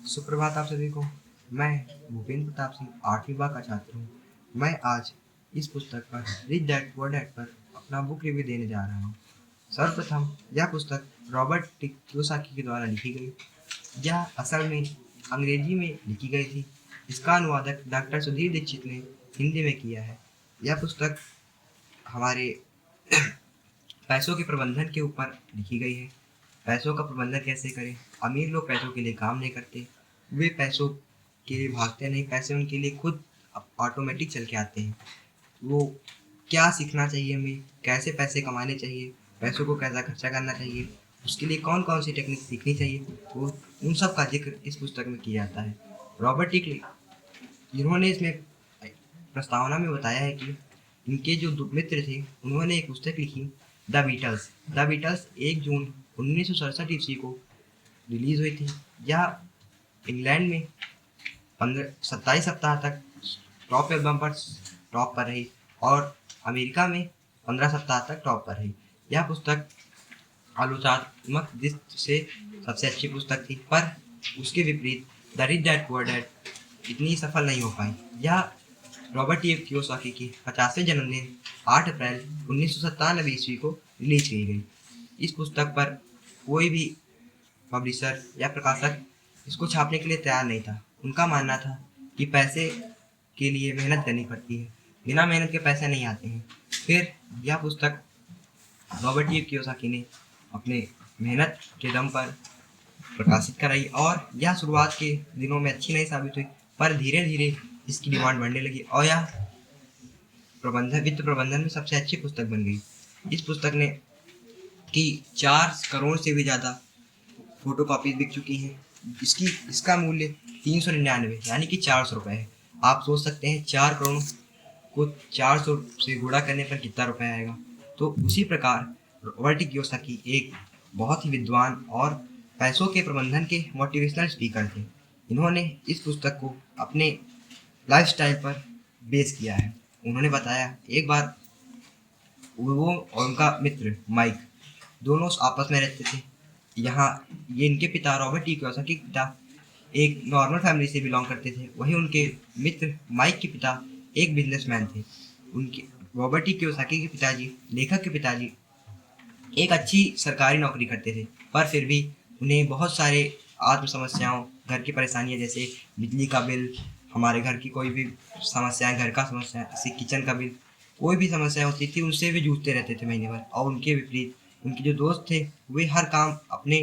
सुप्रभात आप सभी को। मैं भूपेंद्र प्रताप सिंह 8वीं बार का छात्र हूँ। मैं आज इस पुस्तक पर रिच डैड पुअर डैड पर अपना बुक रिव्यू देने जा रहा हूँ। सर्वप्रथम यह पुस्तक रॉबर्ट टी कियोसाकी के द्वारा लिखी गई। यह असल में अंग्रेजी में लिखी गई थी। इसका अनुवादक डॉक्टर सुधीर दीक्षित ने हिंदी में किया है। यह पुस्तक हमारे पैसों के प्रबंधन के ऊपर लिखी गई है। पैसों का प्रबंधन कैसे करें। अमीर लोग पैसों के लिए काम नहीं करते, वे पैसों के लिए भागते नहीं, पैसे उनके लिए खुद ऑटोमेटिक चल के आते हैं। वो क्या सीखना चाहिए हमें, कैसे पैसे कमाने चाहिए, पैसों को कैसा खर्चा करना चाहिए, उसके लिए कौन कौन सी टेक्निक सीखनी चाहिए, वो उन सब का जिक्र इस पुस्तक में किया जाता है। रॉबर्ट टी जिन्होंने इसमें प्रस्तावना में बताया है कि इनके जो मित्र थे उन्होंने एक पुस्तक लिखी, द बीटल्स 1 जून 1967 ईस्वी को रिलीज हुई थी। यह इंग्लैंड में 27 सप्ताह तक टॉप एल्बम पर टॉप पर रही और अमेरिका में 15 सप्ताह तक टॉप पर रही। यह पुस्तक आलोचनात्मक दृष्टि से सबसे अच्छी पुस्तक थी, पर उसके विपरीत the rich dad poor dad इतनी सफल नहीं हो पाई। यह रॉबर्ट टी कियोसाकी की 50वें जन्मदिन 8 अप्रैल 1997 ईस्वी को रिलीज की गई। इस पुस्तक पर कोई भी पब्लिशर या प्रकाशक इसको छापने के लिए तैयार नहीं था। उनका मानना था कि पैसे के लिए मेहनत करनी पड़ती है, बिना मेहनत के पैसे नहीं आते हैं। फिर यह पुस्तक रॉबर्ट टी कियोसाकी ने अपने मेहनत के दम पर प्रकाशित कराई और यह शुरुआत के दिनों में अच्छी नहीं साबित हुई, पर धीरे धीरे इसकी डिमांड बढ़ने लगी और यह वित्त प्रबंधन में सबसे अच्छी पुस्तक बन गई। इस पुस्तक ने की 4 करोड़ से भी ज़्यादा फोटो कॉपीज बिक चुकी हैं। इसका मूल्य 399 यानी कि 400 रुपये है। आप सोच सकते हैं 4 करोड़ को 400 से गुणा करने पर कितना रुपया आएगा। तो उसी प्रकार रॉबर्ट टी कियोसाकी एक बहुत ही विद्वान और पैसों के प्रबंधन के मोटिवेशनल स्पीकर थे। इन्होंने इस पुस्तक को अपने लाइफस्टाइल पर बेस किया है। उन्होंने बताया एक बार वो और उनका मित्र माइक दोनों आपस में रहते थे। यहाँ ये इनके पिता रॉबर्ट टी कियोसाकी के पिता एक नॉर्मल फैमिली से बिलोंग करते थे, वहीं उनके मित्र माइक के पिता एक बिजनेसमैन थे। उनके रॉबर्ट टी कियोसाकी के पिताजी, लेखक के पिताजी एक अच्छी सरकारी नौकरी करते थे, पर फिर भी उन्हें बहुत सारे आत्म समस्याओं, घर की परेशानियाँ जैसे बिजली का बिल, हमारे घर की कोई भी समस्याएं, घर का समस्या जैसे किचन का बिल, कोई भी समस्या होती थी उनसे भी जूझते रहते थे महीने भर। और उनके विपरीत उनके जो दोस्त थे वे हर काम अपने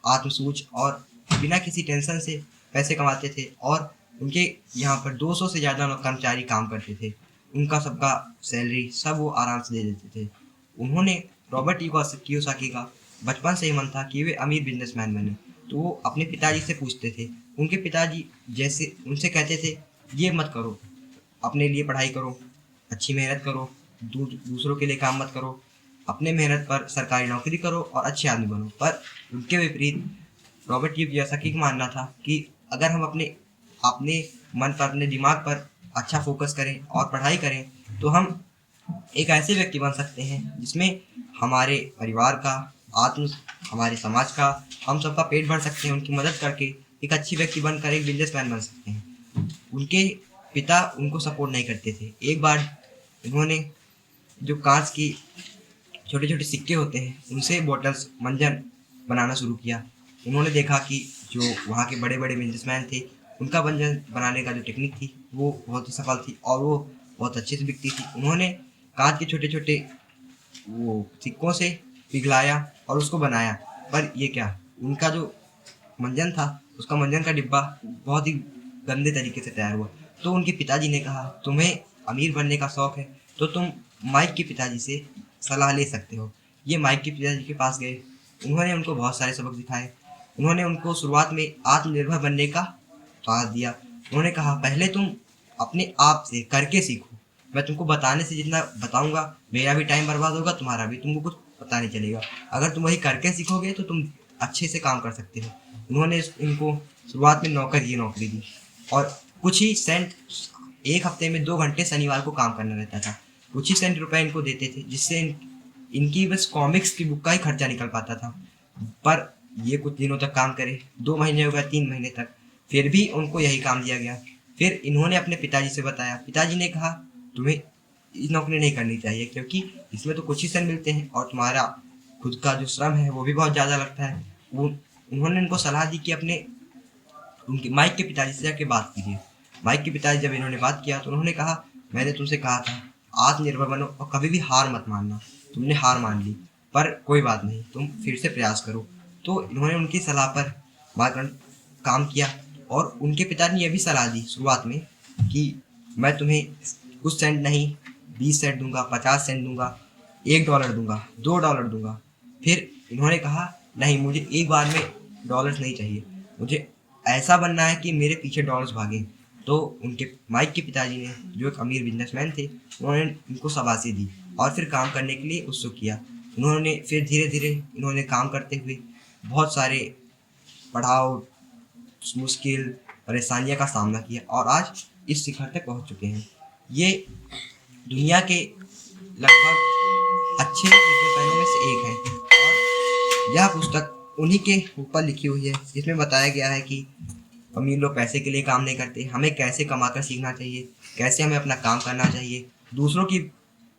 आत्मसूझ और बिना किसी टेंशन से पैसे कमाते थे और उनके यहाँ पर 200 से ज़्यादा लोग कर्मचारी काम करते थे। उनका सबका सैलरी सब वो आराम से दे देते थे। उन्होंने रॉबर्ट टी कियोसाकी का बचपन से ही मन था कि वे अमीर बिजनेसमैन बने, तो वो अपने पिताजी से पूछते थे। उनके पिताजी जैसे उनसे कहते थे ये मत करो, अपने लिए पढ़ाई करो, अच्छी मेहनत करो, दूसरों के लिए काम मत करो, अपने मेहनत पर सरकारी नौकरी करो और अच्छे आदमी बनो। पर उनके विपरीत रॉबर्ट टी कियोसाकी का मानना था कि अगर हम अपने अपने मन पर, अपने दिमाग पर अच्छा फोकस करें और पढ़ाई करें तो हम एक ऐसे व्यक्ति बन सकते हैं जिसमें हमारे परिवार का, आत्म हमारे समाज का, हम सबका पेट भर सकते हैं। उनकी मदद करके एक अच्छी व्यक्ति बनकर एक बिजनेसमैन बन सकते हैं। उनके पिता उनको सपोर्ट नहीं करते थे। एक बार इन्होंने जो कांच की छोटे छोटे सिक्के होते हैं उनसे बॉटल्स, मंजन बनाना शुरू किया। उन्होंने देखा कि जो वहाँ के बड़े बड़े बिजनेसमैन थे उनका मंजन बनाने का जो टेक्निक थी वो बहुत ही सफल थी और वो बहुत अच्छे से बिकती थी। उन्होंने कांच के छोटे छोटे वो सिक्कों से पिघलाया और उसको बनाया, पर ये क्या, उनका जो मंजन था उसका मंजन का डिब्बा बहुत ही गंदे तरीके से तैयार हुआ। तो उनके पिताजी ने कहा तुम्हें अमीर बनने का शौक है तो तुम माइक के पिताजी से सलाह ले सकते हो। ये माइक के पिताजी के पास गए, उन्होंने उनको बहुत सारे सबक सिखाए। उन्होंने उनको शुरुआत में आत्मनिर्भर बनने का साथ दिया। उन्होंने कहा पहले तुम अपने आप से करके सीखो, मैं तुमको बताने से जितना बताऊंगा मेरा भी टाइम बर्बाद होगा, तुम्हारा भी, तुमको कुछ पता नहीं चलेगा। अगर तुम वही करके सीखोगे तो तुम अच्छे से काम कर सकते हो। उन्होंने इनको शुरुआत में नौकर की नौकरी दी और कुछ ही सेंट, एक हफ्ते में 2 घंटे शनिवार को काम करना रहता था। कुछ ही सेंट रुपए इनको देते थे जिससे इनकी बस कॉमिक्स की बुक का ही खर्चा निकल पाता था। पर ये कुछ दिनों तक काम करे, 2 महीने हो गए, 3 महीने तक, फिर भी उनको यही काम दिया गया। फिर इन्होंने अपने पिताजी से बताया, पिताजी ने कहा तुम्हें ये नौकरी नहीं करनी चाहिए क्योंकि इसमें तो कुछ ही पैसे मिलते हैं और तुम्हारा खुद का जो श्रम है वो भी बहुत ज़्यादा लगता है। वो उन्होंने उनको सलाह दी कि अपने उनके माइक के पिताजी से जाके बात कीजिए। माइक के पिताजी जब इन्होंने बात किया तो उन्होंने कहा मैंने तुमसे कहा था आत्मनिर्भर बनो और कभी भी हार मत मानना, तुमने हार मान ली, पर कोई बात नहीं, तुम फिर से प्रयास करो। तो इन्होंने उनकी सलाह पर मार्कंड काम किया और उनके पिता ने यह भी सलाह दी शुरुआत में कि मैं तुम्हें कुछ सेंट नहीं 20 सेंट दूंगा, 50 सेंट दूंगा, $1 दूंगा, $2 दूंगा। फिर इन्होंने कहा नहीं, मुझे एक बार में डॉलर्स नहीं चाहिए, मुझे ऐसा बनना है कि मेरे पीछे डॉलर्स भागें। तो उनके माइक के पिताजी ने, जो एक अमीर बिजनेसमैन थे, उन्होंने इनको शाबाशी दी और फिर काम करने के लिए उत्सुक किया। उन्होंने फिर धीरे धीरे इन्होंने काम करते हुए बहुत सारे पड़ाव, मुश्किल परेशानियों का सामना किया और आज इस शिखर तक पहुंच चुके हैं। ये दुनिया के लगभग अच्छे बिजनेसमैनों में से एक है और यह पुस्तक उन्हीं के ऊपर लिखी हुई है, जिसमें बताया गया है कि अमीर लोग पैसे के लिए काम नहीं करते, हमें कैसे कमाकर सीखना चाहिए, कैसे हमें अपना काम करना चाहिए, दूसरों की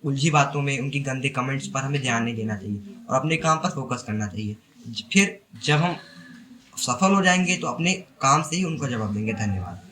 उलझी बातों में, उनकी गंदे कमेंट्स पर हमें ध्यान नहीं देना चाहिए और अपने काम पर फोकस करना चाहिए। फिर जब हम सफल हो जाएंगे तो अपने काम से ही उनको जवाब देंगे। धन्यवाद।